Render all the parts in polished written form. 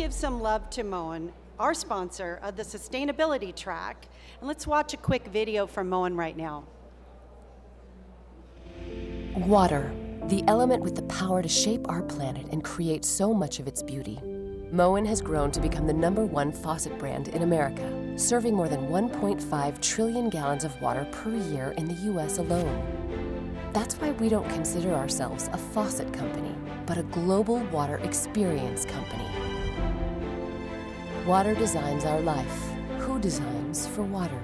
give some love to Moen, our sponsor of the sustainability track. And let's watch a quick video from Moen right now. Water, the element with the power to shape our planet and create so much of its beauty. Moen has grown to become the #1 faucet brand in America, serving more than 1.5 trillion gallons of water per year in the US alone. That's why we don't consider ourselves a faucet company, but a global water experience company. Water designs our life. Who designs for water?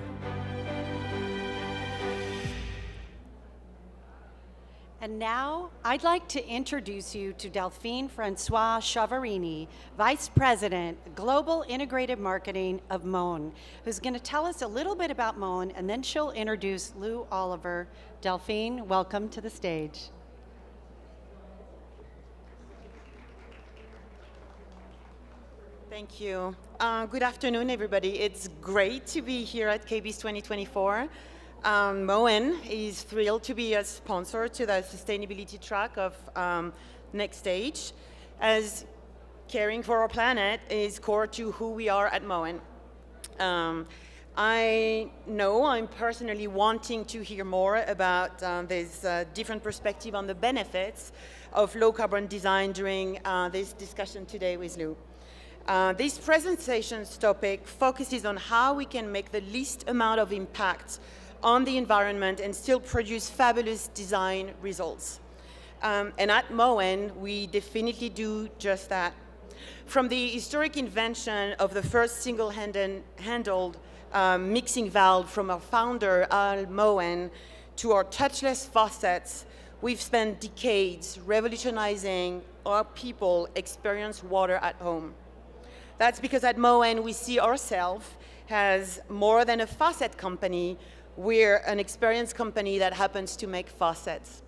And now, I'd like to introduce you to Delphine Francois Chavarini, Vice President, Global Integrated Marketing of Moen, who's going to tell us a little bit about Moen, and then she'll introduce Lew Oliver. Delphine, welcome to the stage. Thank you. Good afternoon, everybody. It's great to be here at KBIS 2024. Moen is thrilled to be a sponsor to the sustainability track of NEXTStage, as caring for our planet is core to who we are at Moen. I know I'm personally wanting to hear more about this different perspective on the benefits of low carbon design during this discussion today with Lew. This presentation's topic focuses on how we can make the least amount of impact on the environment and still produce fabulous design results. And at Moen, we definitely do just that. From the historic invention of the first single-handled mixing valve from our founder, Al Moen, to our touchless faucets, we've spent decades revolutionizing how people experience water at home. That's because at Moen, we see ourselves as more than a faucet company. We're an experience company that happens to make faucets.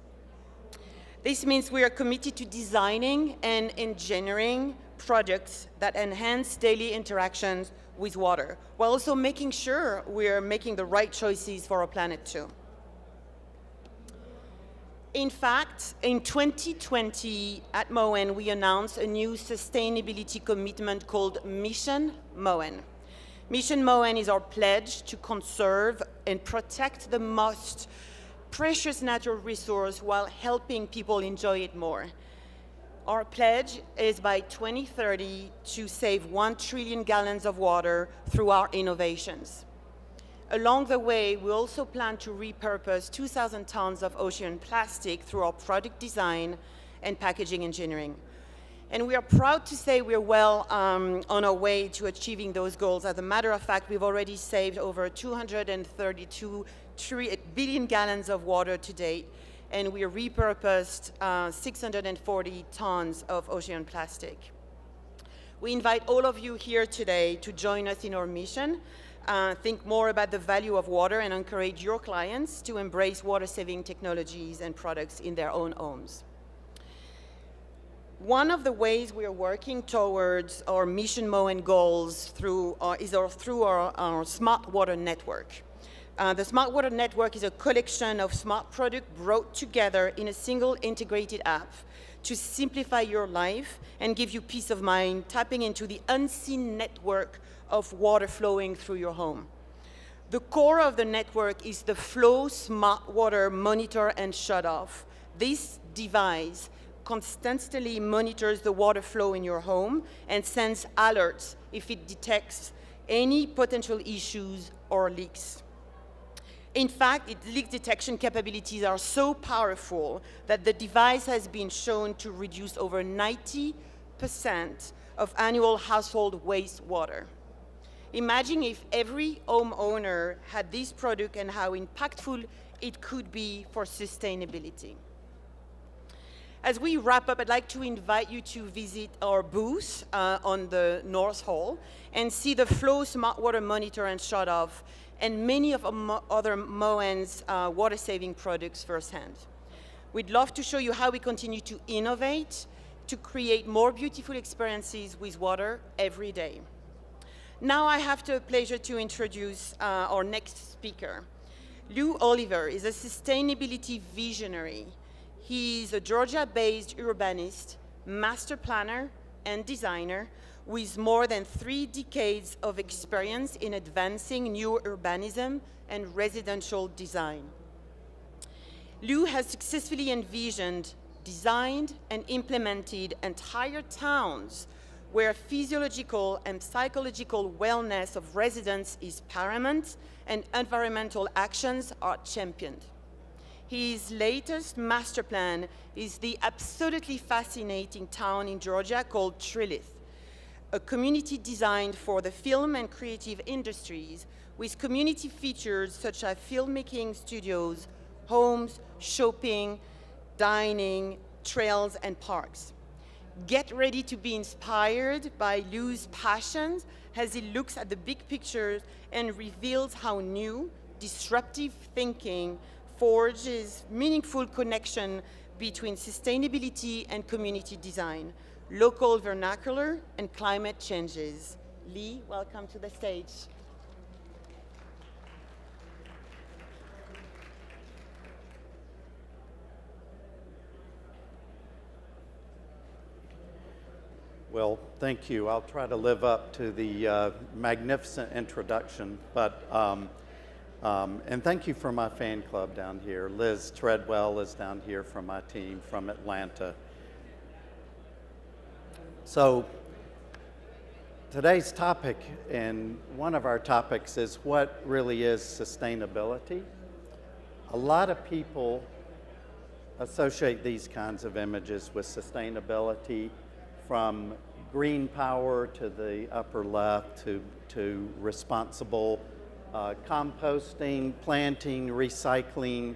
This means we are committed to designing and engineering products that enhance daily interactions with water, while also making sure we're making the right choices for our planet too. In fact, in 2020 at Moen, we announced a new sustainability commitment called Mission Moen. Mission Moen is our pledge to conserve and protect the most precious natural resource while helping people enjoy it more. Our pledge is by 2030 to save 1 trillion gallons of water through our innovations. Along the way, we also plan to repurpose 2,000 tons of ocean plastic through our product design and packaging engineering. And we are proud to say we're well on our way to achieving those goals. As a matter of fact, we've already saved over 232 billion gallons of water to date, and we repurposed 640 tons of ocean plastic. We invite all of you here today to join us in our mission, think more about the value of water, and encourage your clients to embrace water-saving technologies and products in their own homes. One of the ways we are working towards our Mission Moen goals through our Smart Water Network. The Smart Water Network is a collection of smart products brought together in a single integrated app to simplify your life and give you peace of mind, tapping into the unseen network of water flowing through your home. The core of the network is the Flow Smart Water Monitor and Shut Off. This device constantly monitors the water flow in your home and sends alerts if it detects any potential issues or leaks. In fact, its leak detection capabilities are so powerful that the device has been shown to reduce over 90% of annual household wastewater. Imagine if every homeowner had this product and how impactful it could be for sustainability. As we wrap up, I'd like to invite you to visit our booth on the North Hall and see the Flow Smart Water Monitor and Shut Off and many of other Moen's water-saving products firsthand. We'd love to show you how we continue to innovate to create more beautiful experiences with water every day. Now I have the pleasure to introduce our next speaker. Lew Oliver is a sustainability visionary. He's a Georgia-based urbanist, master planner, and designer with more than 3 decades of experience in advancing new urbanism and residential design. Lew has successfully envisioned, designed, and implemented entire towns where physiological and psychological wellness of residents is paramount and environmental actions are championed. His latest master plan is the absolutely fascinating town in Georgia called Trilith, a community designed for the film and creative industries with community features such as filmmaking studios, homes, shopping, dining, trails, and parks. Get ready to be inspired by Lew's passions as he looks at the big picture and reveals how new, disruptive thinking forges meaningful connection between sustainability and community design, local vernacular, and climate changes. Lee, welcome to the stage. Well, thank you. I'll try to live up to the magnificent introduction, and thank you for my fan club down here. Liz Treadwell is down here from my team from Atlanta. So today's topic, and one of our topics, is what really is sustainability. A lot of people associate these kinds of images with sustainability, from green power to the upper left to responsible composting, planting, recycling,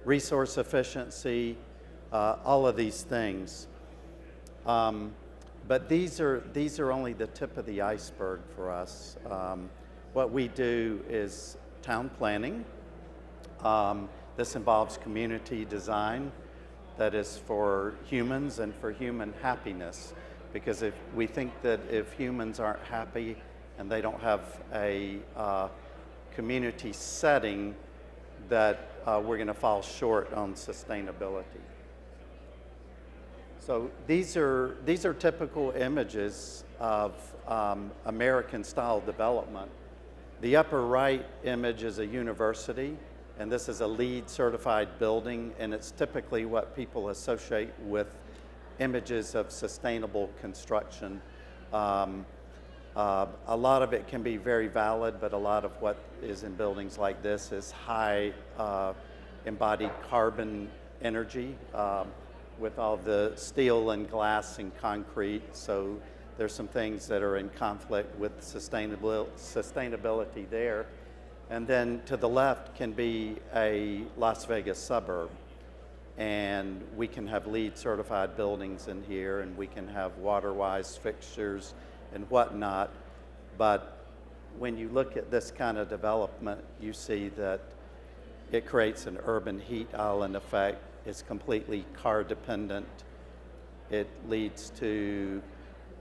resource efficiency, all of these things. But these are only the tip of the iceberg for us. What we do is town planning. This involves community design that is for humans and for human happiness. Because if we think that if humans aren't happy and they don't have a community setting, that we're going to fall short on sustainability. So these are typical images of American-style development. The upper right image is a university, and this is a LEED certified building, and it's typically what people associate with images of sustainable construction. A lot of it can be very valid, but a lot of what is in buildings like this is high embodied carbon energy with all the steel and glass and concrete. So there's some things that are in conflict with sustainability there. And then to the left can be a Las Vegas suburb. And we can have LEED certified buildings in here, and we can have water-wise fixtures and whatnot. But when you look at this kind of development, you see that it creates an urban heat island effect. It's completely car dependent. It leads to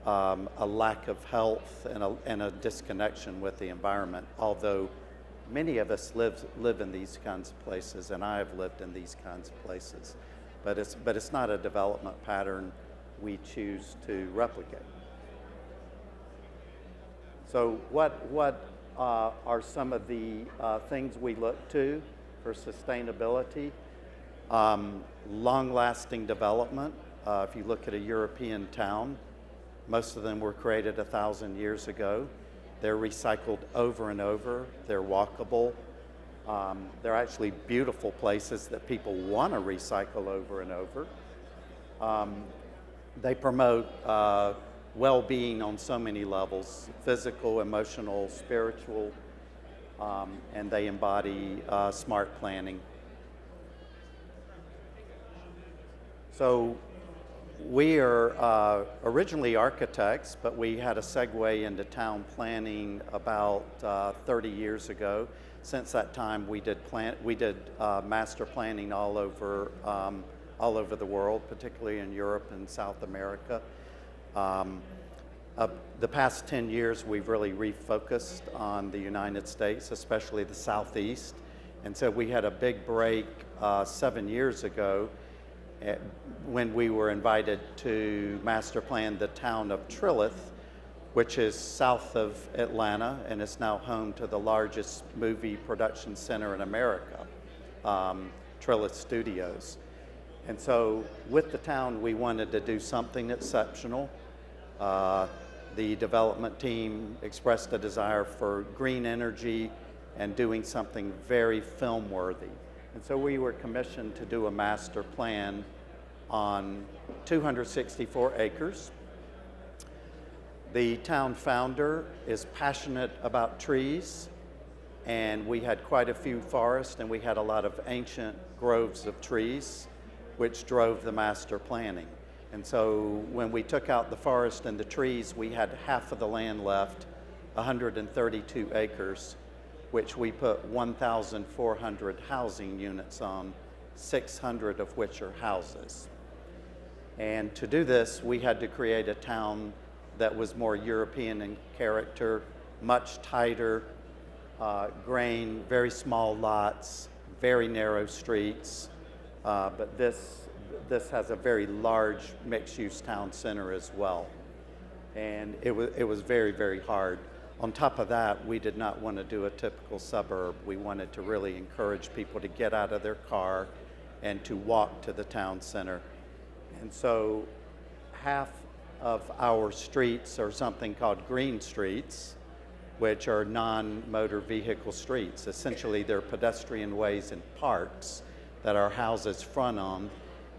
a lack of health and a disconnection with the environment, although many of us live in these kinds of places, and I have lived in these kinds of places. But it's not a development pattern we choose to replicate. So what are some of the things we look to for sustainability? Long-lasting development. If you look at a European town, most of them were created 1,000 years ago. They're recycled over and over. They're walkable. They're actually beautiful places that people want to recycle over and over. They promote well-being on so many levels: physical, emotional, spiritual, and they embody smart planning. So we are originally architects, but we had a segue into town planning about 30 years ago. Since that time, we did master planning all over the world, particularly in Europe and South America. The past 10 years, we've really refocused on the United States, especially the Southeast. And so we had a big break 7 years ago when we were invited to master plan the town of Trilith, which is south of Atlanta, and it's now home to the largest movie production center in America, Trilith Studios. And so with the town, we wanted to do something exceptional. The development team expressed a desire for green energy and doing something very film-worthy. And so we were commissioned to do a master plan on 264 acres. The town founder is passionate about trees, and we had quite a few forests, and we had a lot of ancient groves of trees, which drove the master planning. And so when we took out the forest and the trees, we had half of the land left, 132 acres, which we put 1,400 housing units on, 600 of which are houses. And to do this, we had to create a town that was more European in character, much tighter, grain, very small lots, very narrow streets. But this has a very large mixed-use town center as well. And it was very, very hard. On top of that, we did not want to do a typical suburb. We wanted to really encourage people to get out of their car and to walk to the town center. And so half of our streets are something called green streets, which are non-motor vehicle streets. Essentially, they're pedestrian ways and parks that our houses front on,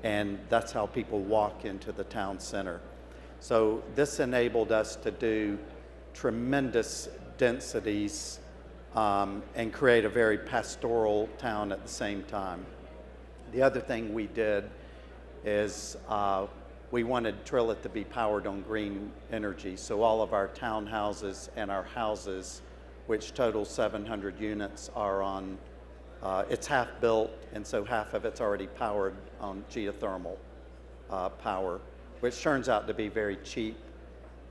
and that's how people walk into the town center. So this enabled us to do tremendous densities and create a very pastoral town at the same time. The other thing we did is we wanted Trilith to be powered on green energy. So all of our townhouses and our houses, which total 700 units, are on, it's half built, and so half of it's already powered on geothermal power, which turns out to be very cheap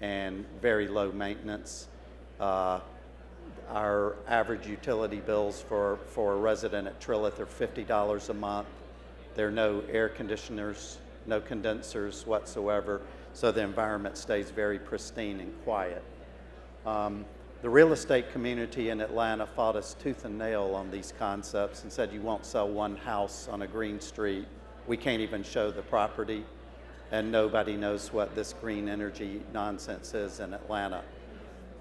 and very low maintenance. Our average utility bills for a resident at Trilith are $50 a month. There are no air conditioners, no condensers whatsoever, so the environment stays very pristine and quiet. The real estate community in Atlanta fought us tooth and nail on these concepts and said, you won't sell one house on a green street. We can't even show the property, and nobody knows what this green energy nonsense is in Atlanta.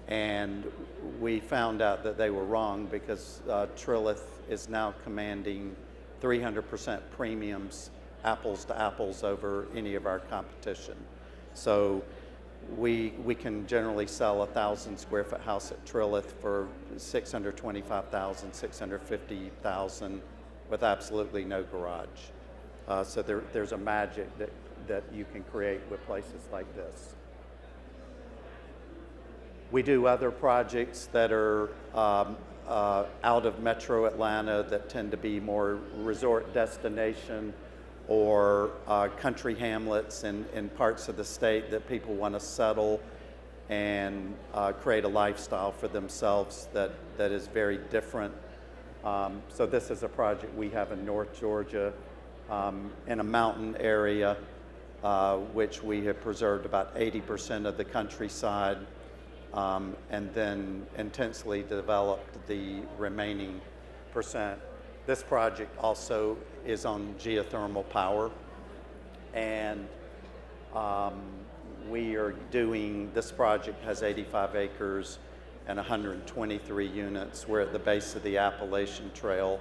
And we found out that they were wrong, because Trilith is now commanding 300% premiums, apples to apples, over any of our competition. So we can generally sell a 1,000 square foot house at Trilith for $625,000, $650,000 with absolutely no garage. So there's a magic that you can create with places like this. We do other projects that are out of Metro Atlanta that tend to be more resort destination, or country hamlets in parts of the state that people want to settle and create a lifestyle for themselves that is very different. So this is a project we have in North Georgia, in a mountain area, which we have preserved about 80% of the countryside, and then intensely developed the remaining percent. This project also is on geothermal power, and we are doing, this project has 85 acres and 123 units. We're at the base of the Appalachian Trail,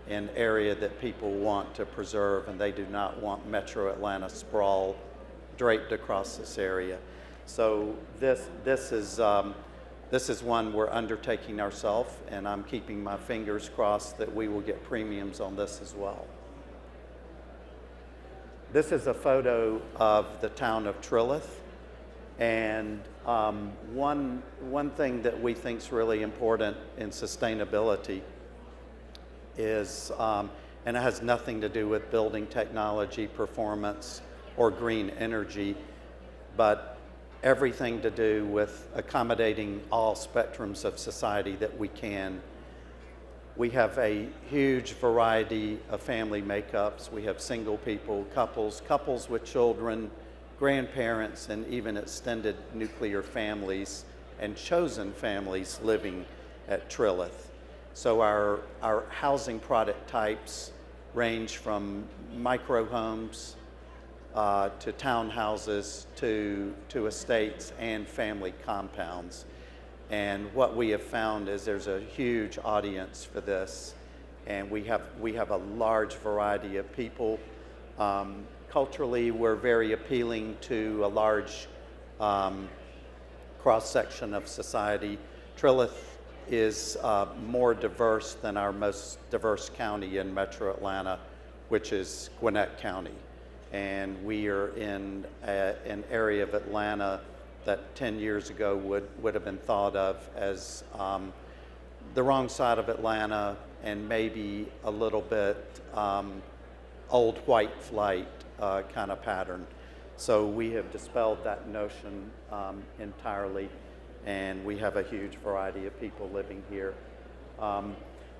an area that people want to preserve, and they do not want Metro Atlanta sprawl draped across this area. So this is one we're undertaking ourselves, and I'm keeping my fingers crossed that we will get premiums on this as well. This is a photo of the town of Trilith, and one thing that we think is really important in sustainability is, and it has nothing to do with building technology, performance, or green energy, but everything to do with accommodating all spectrums of society that we can. We have a huge variety of family makeups. We have single people, couples with children, grandparents and even extended nuclear families and chosen families living at Trilith. So our housing product types range from micro homes to townhouses to estates and family compounds. And what we have found is there's a huge audience for this, and we have a large variety of people. Culturally, we're very appealing to a large cross-section of society. Trilith is more diverse than our most diverse county in Metro Atlanta, which is Gwinnett County. And we are in an area of Atlanta that 10 years ago would have been thought of as the wrong side of Atlanta and maybe a little bit old white flight kind of pattern. So we have dispelled that notion entirely, and we have a huge variety of people living here.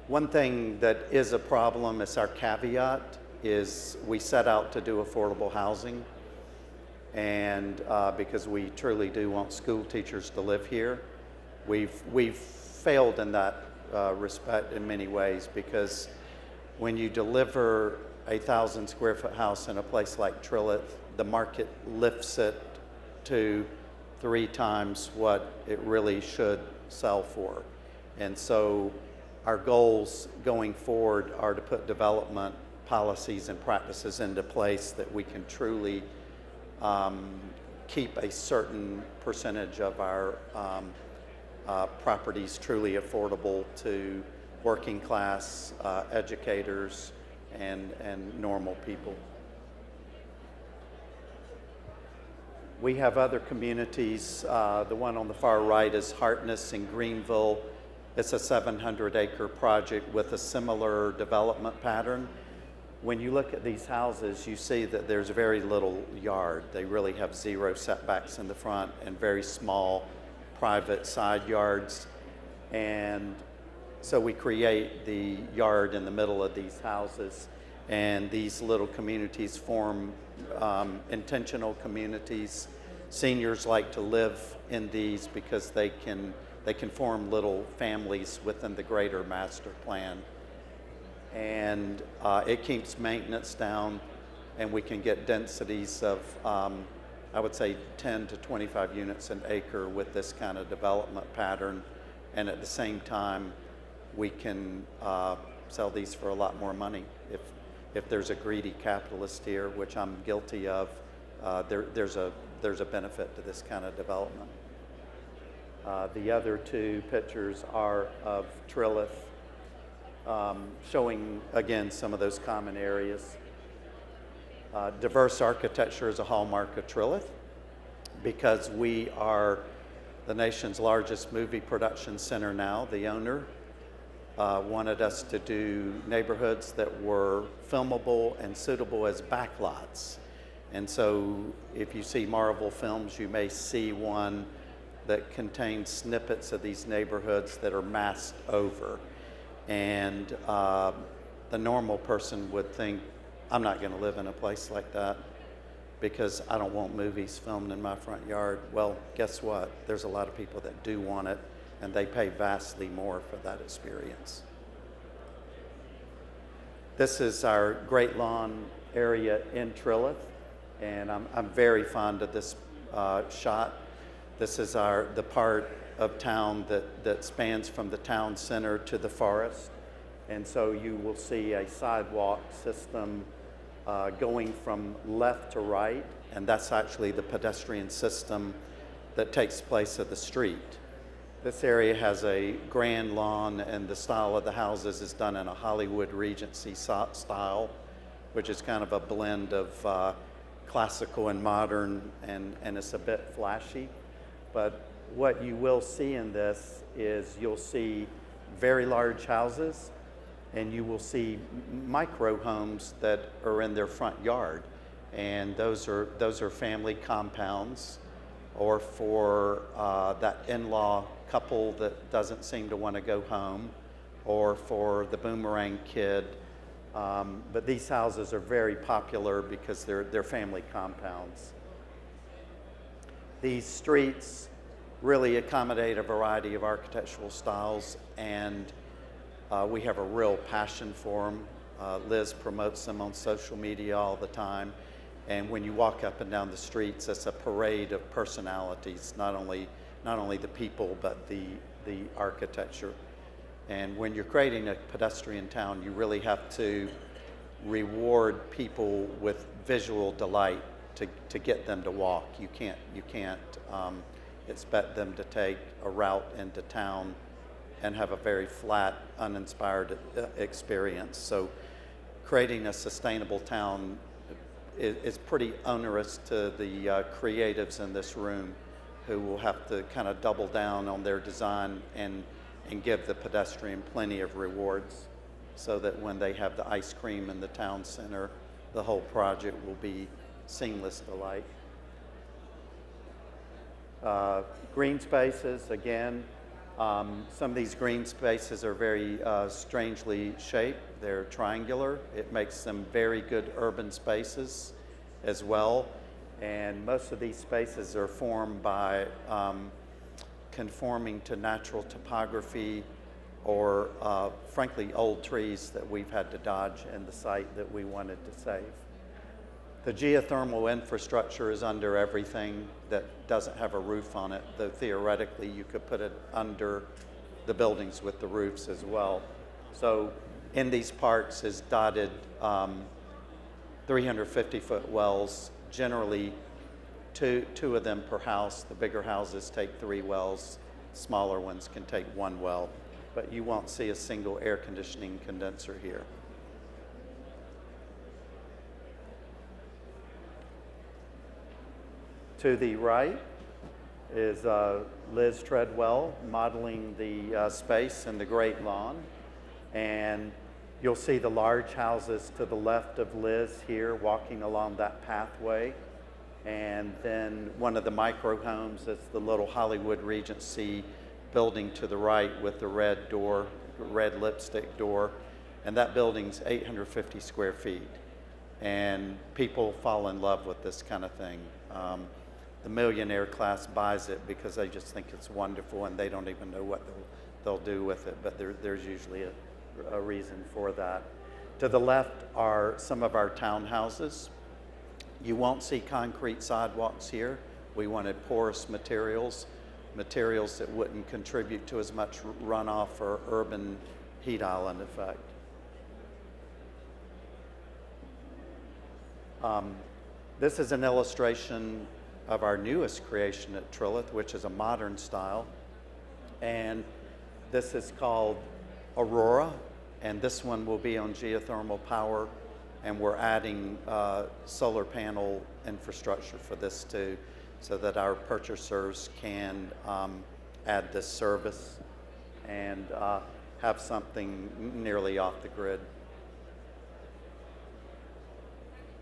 One thing that is a problem is our caveat is we set out to do affordable housing, and because we truly do want school teachers to live here. We've failed in that respect in many ways, because when you deliver a 1,000 square foot house in a place like Trilith, the market lifts it to 3 times what it really should sell for. And so our goals going forward are to put development policies and practices into place that we can truly keep a certain percentage of our properties truly affordable to working class, educators, and normal people. We have other communities. The one on the far right is Hartness in Greenville. It's a 700-acre project with a similar development pattern. When you look at these houses, you see that there's very little yard. They really have 0 setbacks in the front and very small private side yards. And so we create the yard in the middle of these houses, and these little communities form intentional communities. Seniors like to live in these because they can form little families within the greater master plan. And it keeps maintenance down, and we can get densities of, I would say, 10 to 25 units an acre with this kind of development pattern. And at the same time, we can sell these for a lot more money. If there's a greedy capitalist here, which I'm guilty of, there's a benefit to this kind of development. The other 2 pictures are of Trilith, showing again some of those common areas. Diverse architecture is a hallmark of Trilith, because we are the nation's largest movie production center now. The owner wanted us to do neighborhoods that were filmable and suitable as backlots. And so if you see Marvel films, you may see one that contains snippets of these neighborhoods that are masked over. And the normal person would think, I'm not going to live in a place like that because I don't want movies filmed in my front yard. Well, guess what? There's a lot of people that do want it, and they pay vastly more for that experience. This is our Great Lawn area in Trilith, and I'm very fond of this shot. This is the part of town that spans from the town center to the forest. And so you will see a sidewalk system going from left to right, and that's actually the pedestrian system that takes place at the street. This area has a grand lawn, and the style of the houses is done in a Hollywood Regency style, which is kind of a blend of classical and modern, and it's a bit flashy. But what you will see in this is you'll see very large houses, and you will see micro homes that are in their front yard. And those are family compounds, or for that in-law couple that doesn't seem to want to go home, or for the boomerang kid. But these houses are very popular because they're family compounds. These streets really accommodate a variety of architectural styles, and we have a real passion for them. Liz promotes them on social media all the time, and when you walk up and down the streets, it's a parade of personalities, not only the people, but the architecture. And when you're creating a pedestrian town, you really have to reward people with visual delight to get them to walk. You can't expect them to take a route into town and have a very flat, uninspired experience. So creating a sustainable town is pretty onerous to the creatives in this room, who will have to kind of double down on their design and give the pedestrian plenty of rewards, so that when they have the ice cream in the town center, the whole project will be seamless delight. Green spaces, again, some of these green spaces are very strangely shaped. They're triangular. It makes them very good urban spaces as well. And most of these spaces are formed by conforming to natural topography, or frankly old trees that we've had to dodge in the site that we wanted to save. The geothermal infrastructure is under everything that doesn't have a roof on it, though theoretically you could put it under the buildings with the roofs as well. So in these parks is dotted 350-foot wells, generally two of them per house. The bigger houses take 3 wells, smaller ones can take 1 well, but you won't see a single air conditioning condenser here. To the right is Liz Treadwell modeling the space in the Great Lawn. And you'll see the large houses to the left of Liz here walking along that pathway. And then one of the micro homes is the little Hollywood Regency building to the right with the red door, red lipstick door. And that building's 850 square feet. And people fall in love with this kind of thing. The millionaire class buys it because they just think it's wonderful, and they don't even know what they'll do with it, but there's usually a reason for that. To the left are some of our townhouses. You won't see concrete sidewalks here. We wanted porous materials that wouldn't contribute to as much runoff or urban heat island effect. This is an illustration of our newest creation at Trilith, which is a modern style. And this is called Aurora, and this one will be on geothermal power, and we're adding solar panel infrastructure for this too, so that our purchasers can add this service and have something nearly off the grid.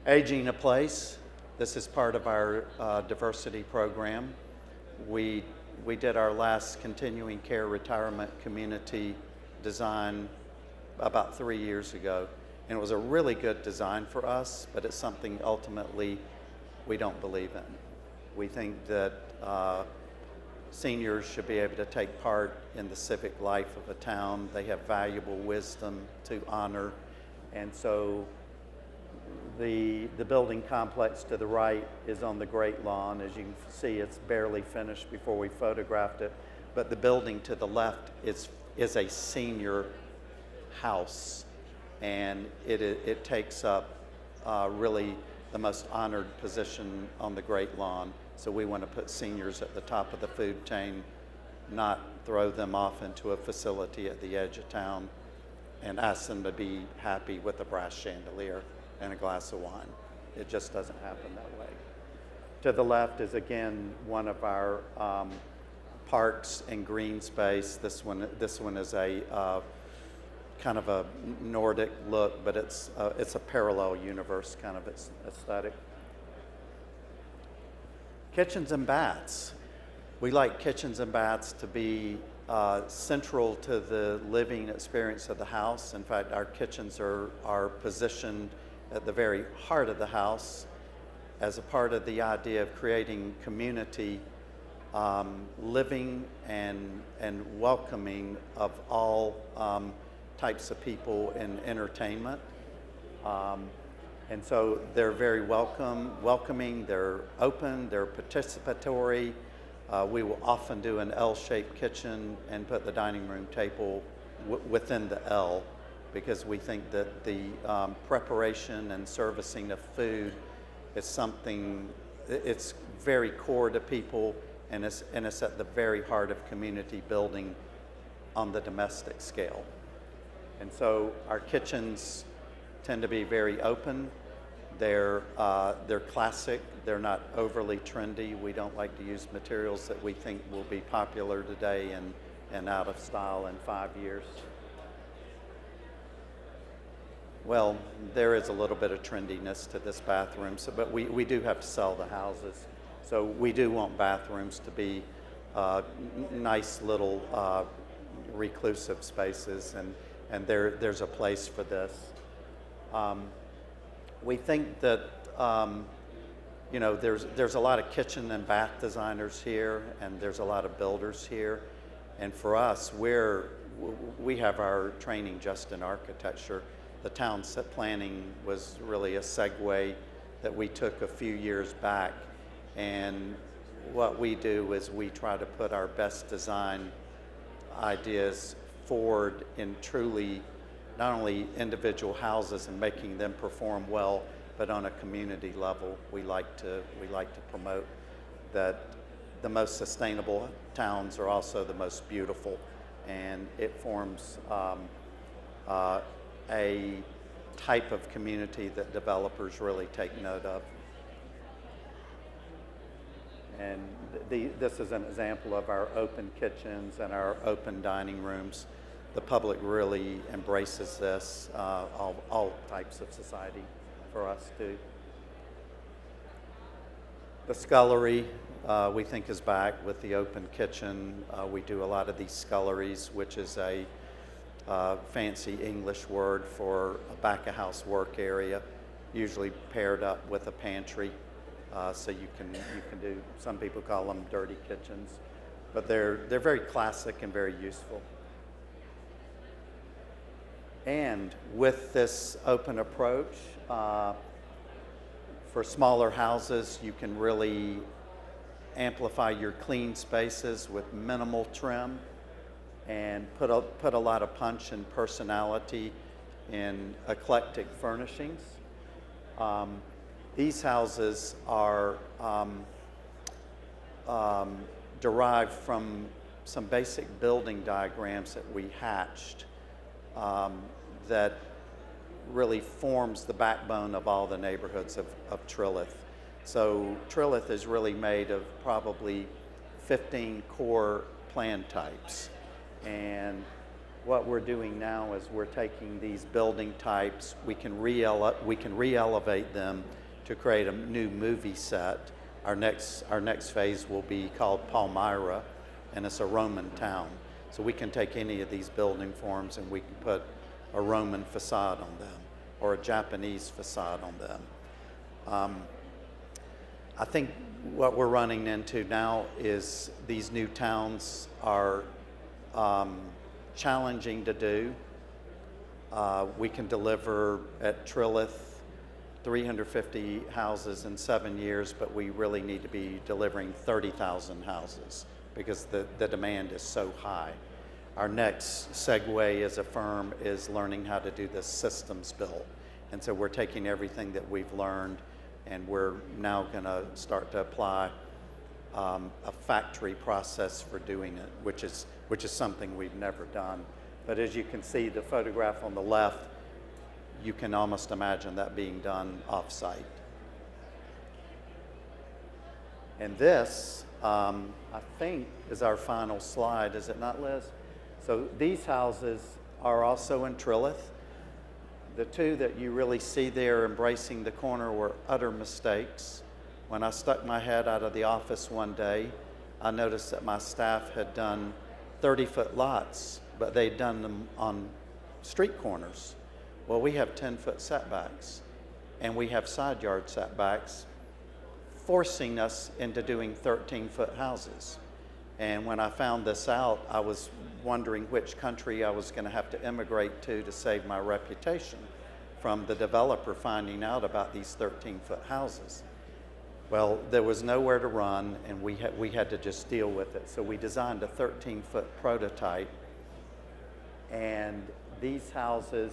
Aging a place. This is part of our diversity program. We did our last continuing care retirement community design about 3 years ago, and it was a really good design for us, but it's something ultimately we don't believe in. We think that seniors should be able to take part in the civic life of a town. They have valuable wisdom to honor, and so the building complex to the right is on the Great Lawn. As you can see, it's barely finished before we photographed it. But the building to the left is a senior house, and it takes up really the most honored position on the Great Lawn. So we want to put seniors at the top of the food chain, not throw them off into a facility at the edge of town and ask them to be happy with a brass chandelier and a glass of wine. It just doesn't happen that way. To the left is again one of our parks and green space. This one is a kind of a Nordic look, but it's a parallel universe kind of aesthetic. Kitchens and baths. We like kitchens and baths to be central to the living experience of the house. In fact, our kitchens are positioned at the very heart of the house. as a part of the idea of creating community, living and welcoming of all types of people in entertainment. And so they're very welcoming, they're open, they're participatory. We will often do an L-shaped kitchen and put the dining room table within the L, because we think that the preparation and servicing of food is something, it's very core to people, and it's at the very heart of community building on the domestic scale. And so our kitchens tend to be very open. They're classic. They're not overly trendy. We don't like to use materials that we think will be popular today and out of style in 5 years. Well, there is a little bit of trendiness to this bathroom, but we do have to sell the houses. So we do want bathrooms to be nice little reclusive spaces, and there's a place for this. We think that there's a lot of kitchen and bath designers here, and there's a lot of builders here, and for us, we have our training just in architecture. The town planning was really a segue that we took a few years back, and what we do is we try to put our best design ideas forward in truly not only individual houses and making them perform well, but on a community level. We like to promote that the most sustainable towns are also the most beautiful, and it forms a type of community that developers really take note of. And this is an example of our open kitchens and our open dining rooms. The public really embraces this, all types of society for us too. The scullery, we think, is back with the open kitchen. We do a lot of these sculleries, which is a fancy English word for a back-of-house work area, usually paired up with a pantry. So you can do, some people call them dirty kitchens, but they're very classic and very useful. And with this open approach, for smaller houses, you can really amplify your clean spaces with minimal trim and put a lot of punch and personality in eclectic furnishings. These houses are derived from some basic building diagrams that we hatched that really forms the backbone of all the neighborhoods of Trilith. So Trilith is really made of probably 15 core plan types. And what we're doing now is we're taking these building types, we can re-elevate them to create a new movie set. Our next phase will be called Palmyra, and it's a Roman town. So we can take any of these building forms and we can put a Roman facade on them or a Japanese facade on them. I think what we're running into now is these new towns are challenging to do. We can deliver at Trilith 350 houses in 7 years, but we really need to be delivering 30,000 houses because the demand is so high. Our next segue as a firm is learning how to do this systems built. And so we're taking everything that we've learned and we're now going to start to apply a factory process for doing it, which is something we've never done. But as you can see, the photograph on the left, you can almost imagine that being done off-site. And this, I think, is our final slide, is it not, Liz? So these houses are also in Trilith. The two that you really see there embracing the corner were utter mistakes. When I stuck my head out of the office one day, I noticed that my staff had done 30-foot lots, but they'd done them on street corners. Well, we have 10-foot setbacks, and we have side yard setbacks forcing us into doing 13-foot houses. And when I found this out, I was wondering which country I was going to have to immigrate to save my reputation from the developer finding out about these 13-foot houses. Well, there was nowhere to run, and we had to just deal with it. So we designed a 13-foot prototype, and these houses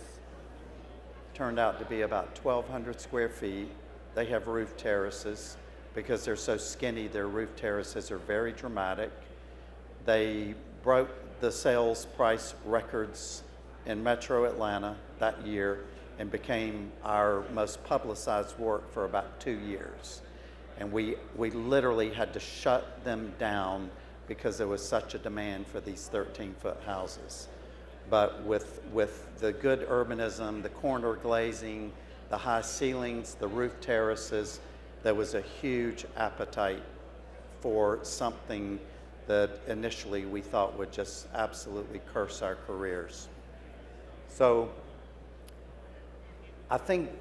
turned out to be about 1,200 square feet. They have roof terraces. Because they're so skinny, their roof terraces are very dramatic. They broke the sales price records in Metro Atlanta that year and became our most publicized work for about 2 years. And we literally had to shut them down because there was such a demand for these 13-foot houses. But with the good urbanism, the corner glazing, the high ceilings, the roof terraces, there was a huge appetite for something that initially we thought would just absolutely curse our careers. So I think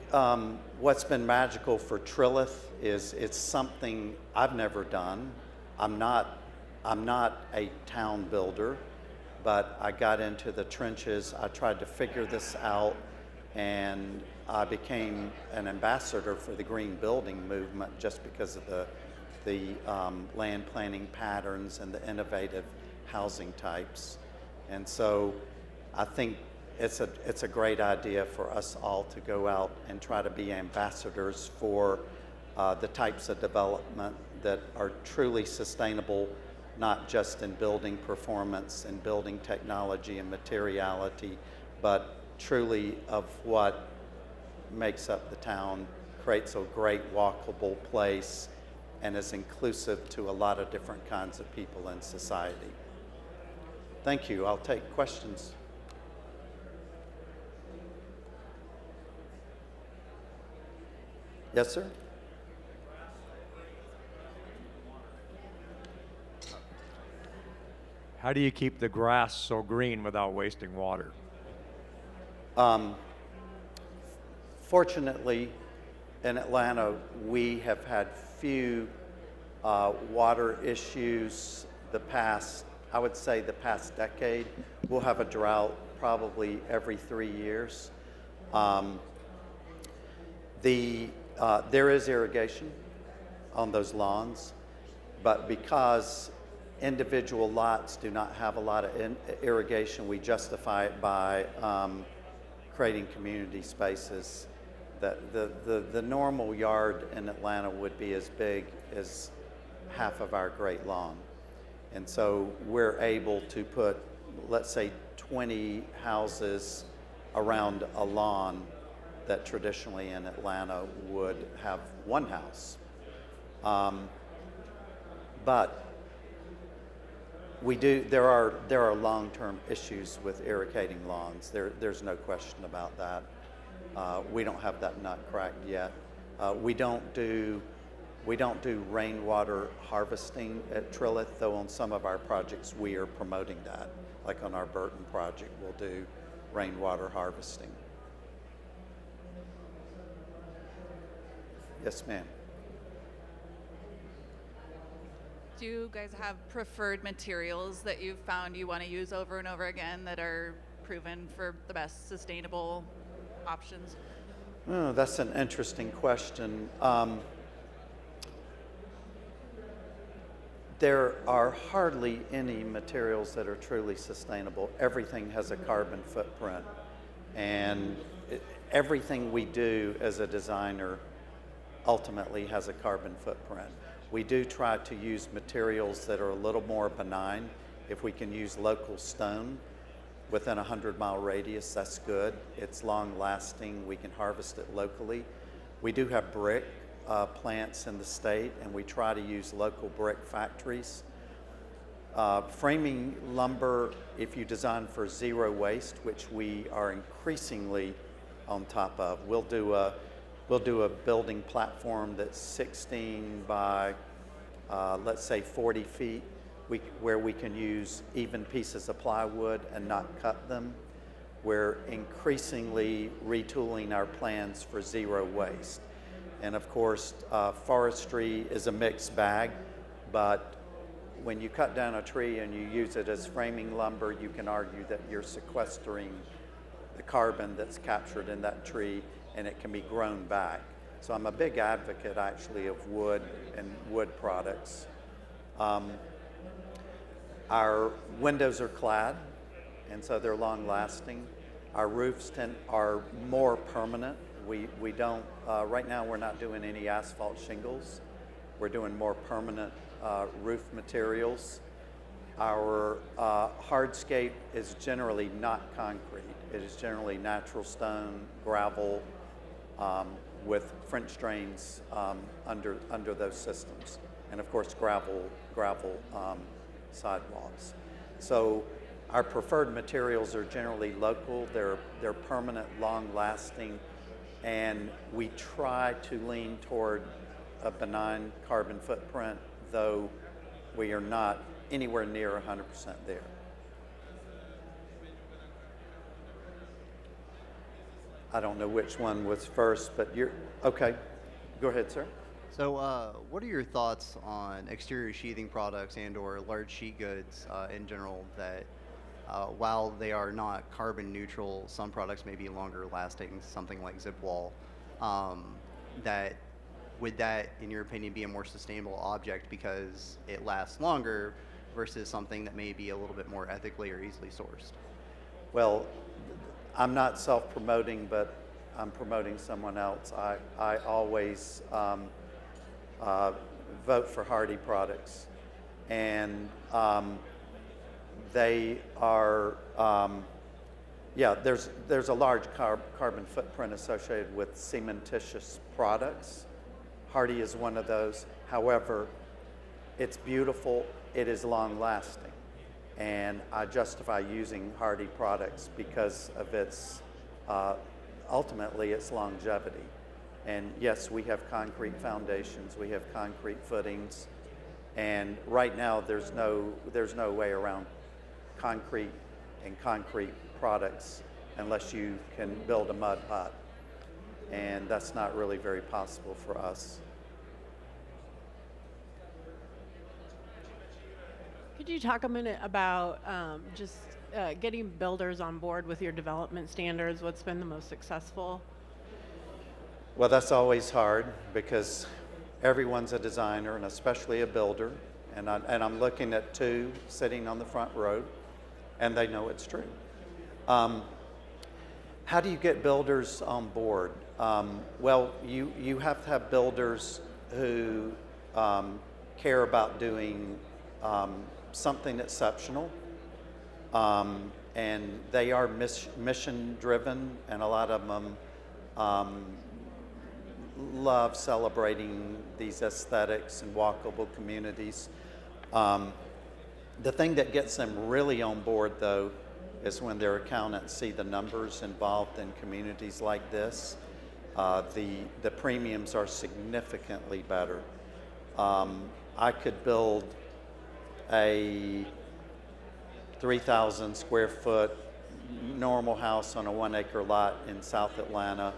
what's been magical for Trilith is it's something I've never done. I'm not a town builder, but I got into the trenches. I tried to figure this out, and I became an ambassador for the green building movement just because of the land planning patterns and the innovative housing types. And so I think it's a great idea for us all to go out and try to be ambassadors for the types of development that are truly sustainable, not just in building performance and building technology and materiality, but truly of what makes up the town, creates a great walkable place, and is inclusive to a lot of different kinds of people in society. Thank you. I'll take questions. Yes, sir? How do you keep the grass so green without wasting water? Fortunately, in Atlanta, we have had few water issues I would say the past decade. We'll have a drought probably every 3 years. There is irrigation on those lawns, but because individual lots do not have a lot of irrigation, we justify it by creating community spaces. The normal yard in Atlanta would be as big as half of our Great Lawn. And so we're able to put, let's say, 20 houses around a lawn that traditionally in Atlanta would have one house. But there are long-term issues with irrigating lawns. There's no question about that. We don't have that nut cracked yet. We don't do rainwater harvesting at Trilith, though on some of our projects we are promoting that. Like on our Burton project, we'll do rainwater harvesting. Yes, ma'am. Do you guys have preferred materials that you've found you want to use over and over again that are proven for the best sustainable options? Oh, that's an interesting question. There are hardly any materials that are truly sustainable. Everything has a carbon footprint, and everything we do as a designer ultimately has a carbon footprint. We do try to use materials that are a little more benign. If we can use local stone within a 100-mile radius, that's good. It's long lasting. We can harvest it locally. We do have brick plants in the state, and we try to use local brick factories. Framing lumber, if you design for zero waste, which we are increasingly on top of, we'll do a building platform that's 16 by, let's say 40 feet, where we can use even pieces of plywood and not cut them. We're increasingly retooling our plans for zero waste. And of course, forestry is a mixed bag, but when you cut down a tree and you use it as framing lumber, you can argue that you're sequestering the carbon that's captured in that tree, and it can be grown back. So I'm a big advocate actually of wood and wood products. Our windows are clad, and so they're long lasting. Our roofs are more permanent. We don't, right now we're not doing any asphalt shingles. We're doing more permanent roof materials. Our hardscape is generally not concrete. It is generally natural stone, gravel, with French drains under those systems. And of course, gravel sidewalks. So our preferred materials are generally local. They're permanent, long-lasting, and we try to lean toward a benign carbon footprint, though we are not anywhere near 100% there. I don't know which one was first, but you're okay. Go ahead, sir. So what are your thoughts on exterior sheathing products and or large sheet goods in general that while they are not carbon neutral, some products may be longer lasting, something like zip wall, would that, in your opinion, be a more sustainable object because it lasts longer versus something that may be a little bit more ethically or easily sourced? Well, I'm not self-promoting, but I'm promoting someone else. I always vote for Hardie products, and they are, there's a large carbon footprint associated with cementitious products. Hardie is one of those. However, it's beautiful, it is long lasting, and I justify using Hardie products because of its, ultimately its longevity. And yes, we have concrete foundations, we have concrete footings, and right now there's no way around concrete and concrete products unless you can build a mud hut, and that's not really very possible for us. Could you talk a minute about getting builders on board with your development standards? What's been the most successful? Well, that's always hard because everyone's a designer and especially a builder. And I'm looking at two sitting on the front row, and they know it's true. How do you get builders on board? Well, you have to have builders who care about doing something exceptional. And they are mission driven, and a lot of them love celebrating these aesthetics and walkable communities. The thing that gets them really on board, though, is when their accountants see the numbers involved in communities like this. The premiums are significantly better. I could build a 3,000 square foot normal house on a 1 acre lot in South Atlanta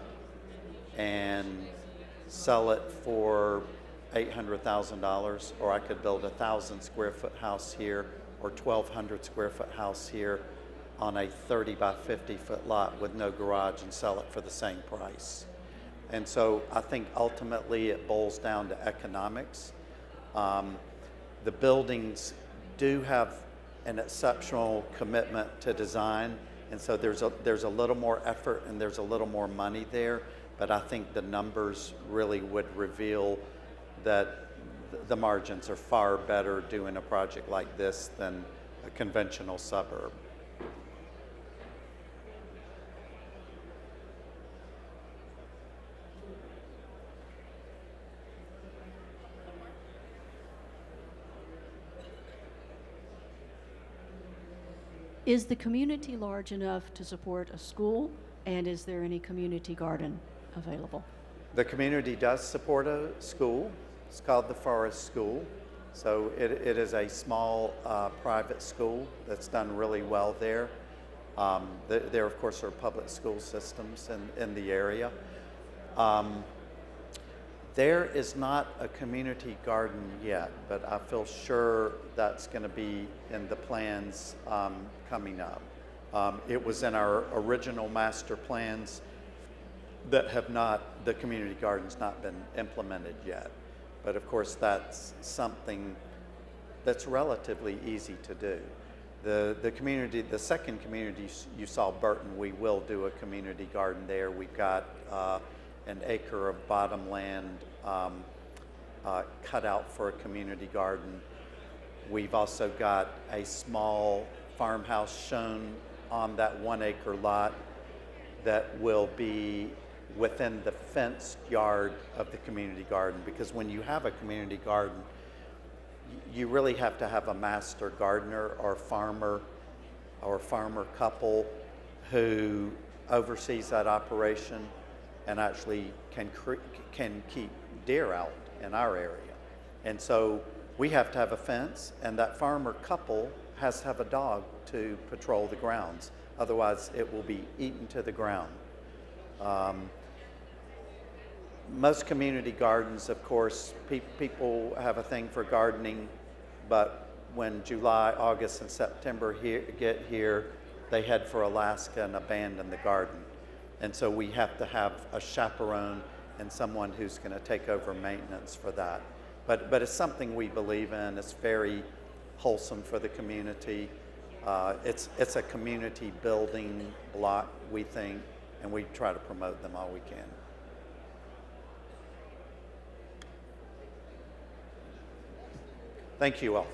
and sell it for $800,000, or I could build a 1,000 square foot house here or 1,200 square foot house here on a 30 by 50 foot lot with no garage and sell it for the same price. And so I think ultimately it boils down to economics. The buildings do have an exceptional commitment to design, and so there's a little more effort and there's a little more money there, but I think the numbers really would reveal that the margins are far better doing a project like this than a conventional suburb. Is the community large enough to support a school, and is there any community garden available? The community does support a school. It's called the Forest School. So it is a small private school that's done really well there. There, of course, are public school systems in the area. There is not a community garden yet, but I feel sure that's going to be in the plans coming up. It was in our original master plans that have not, the community garden's not been implemented yet. But of course, that's something that's relatively easy to do. The community, the second community you saw, Burton, we will do a community garden there. We've got an acre of bottom land cut out for a community garden. We've also got a small farmhouse shown on that 1 acre lot that will be within the fenced yard of the community garden, because when you have a community garden, you really have to have a master gardener or farmer couple who oversees that operation and actually can keep deer out in our area. And so we have to have a fence, and that farmer couple has to have a dog to patrol the grounds. Otherwise, it will be eaten to the ground. Most community gardens, of course, people have a thing for gardening, but when July, August, and September get here, they head for Alaska and abandon the garden. And so we have to have a chaperone and someone who's going to take over maintenance for that. But it's something we believe in. It's very wholesome for the community. It's a community building block, we think, and we try to promote them all we can. Thank you all.